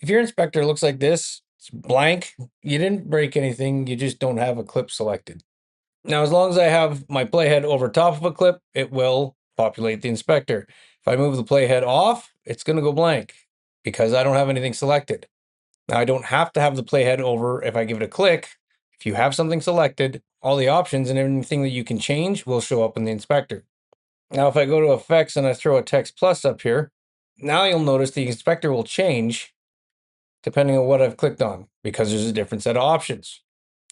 If your inspector looks like this, it's blank, you didn't break anything, you just don't have a clip selected. Now, as long as I have my playhead over top of a clip, it will populate the inspector. If I move the playhead off, it's going to go blank because I don't have anything selected. Now, I don't have to have the playhead over if I give it a click. If you have something selected, all the options and anything that you can change will show up in the inspector. Now, if I go to effects and I throw a text plus up here, now you'll notice the inspector will change depending on what I've clicked on because there's a different set of options.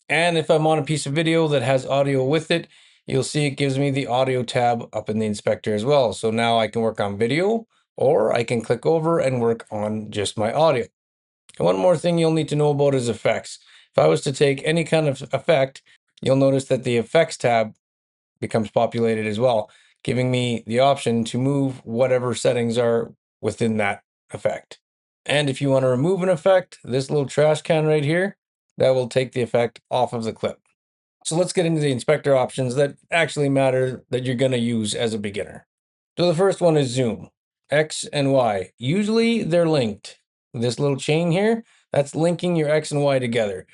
And if I'm on a piece of video that has audio with it, you'll see it gives me the audio tab up in the inspector as well. So now I can work on video, or I can click over and work on just my audio. And one more thing you'll need to know about is effects. If I was to take any kind of effect, you'll notice that the effects tab becomes populated as well, giving me the option to move whatever settings are within that effect. And if you want to remove an effect, this little trash can right here, that will take the effect off of the clip. So let's get into the inspector options that actually matter that you're going to use as a beginner. So the first one is zoom, X and Y. Usually they're linked. This little chain here, that's linking your X and Y together.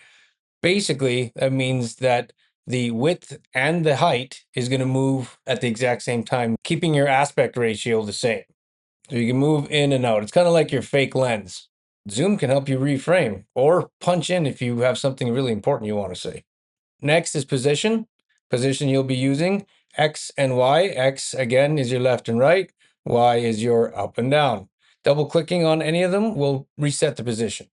Basically, that means that the width and the height is going to move at the exact same time, keeping your aspect ratio the same. So you can move in and out. It's kind of like your fake lens. Zoom can help you reframe or punch in if you have something really important you want to say. Next is position. Position you'll be using X and Y. X again is your left and right. Y is your up and down. Double clicking on any of them will reset the position.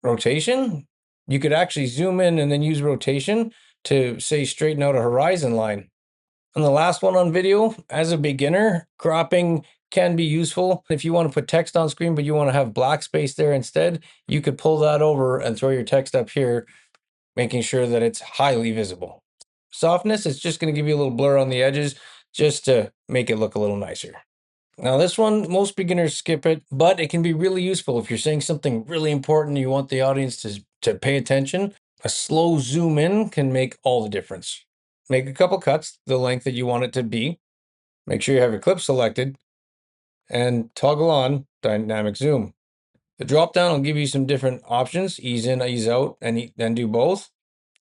Rotation, you could actually zoom in and then use rotation to say straighten out a horizon line. And the last one on video, as a beginner, cropping can be useful. If you want to put text on screen, but you want to have black space there instead, you could pull that over and throw your text up here, making sure that it's highly visible. Softness is just going to give you a little blur on the edges just to make it look a little nicer. Now this one, most beginners skip it, but it can be really useful if you're saying something really important, you want the audience to pay attention. A slow zoom in can make all the difference. Make a couple cuts the length that you want it to be. Make sure you have your clip selected and toggle on dynamic zoom. The drop down will give you some different options, ease in, ease out, and then do both.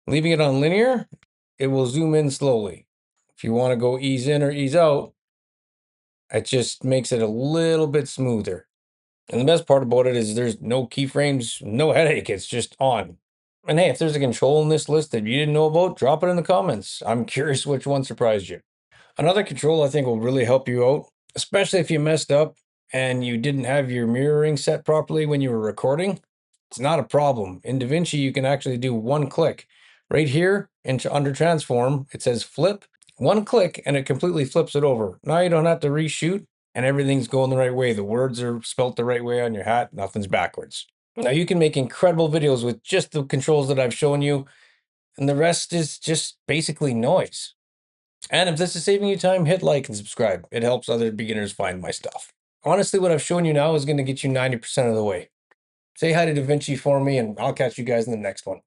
Leaving it on linear, it will zoom in slowly. If you want to go ease in or ease out, it just makes it a little bit smoother. And the best part about it is there's no keyframes, no headache, it's just on. And hey, if there's a control in this list that you didn't know about, drop it in the comments. I'm curious which one surprised you. Another control I think will really help you out, especially if you messed up and you didn't have your mirroring set properly when you were recording. It's not a problem. In DaVinci, you can actually do one click. Right here under transform, it says flip. One click and it completely flips it over. Now you don't have to reshoot and everything's going the right way. The words are spelt the right way on your hat. Nothing's backwards. Now you can make incredible videos with just the controls that I've shown you, and the rest is just basically noise. And if this is saving you time, hit like and subscribe. It helps other beginners find my stuff. Honestly, what I've shown you now is going to get you 90% of the way. Say hi to DaVinci for me, and I'll catch you guys in the next one.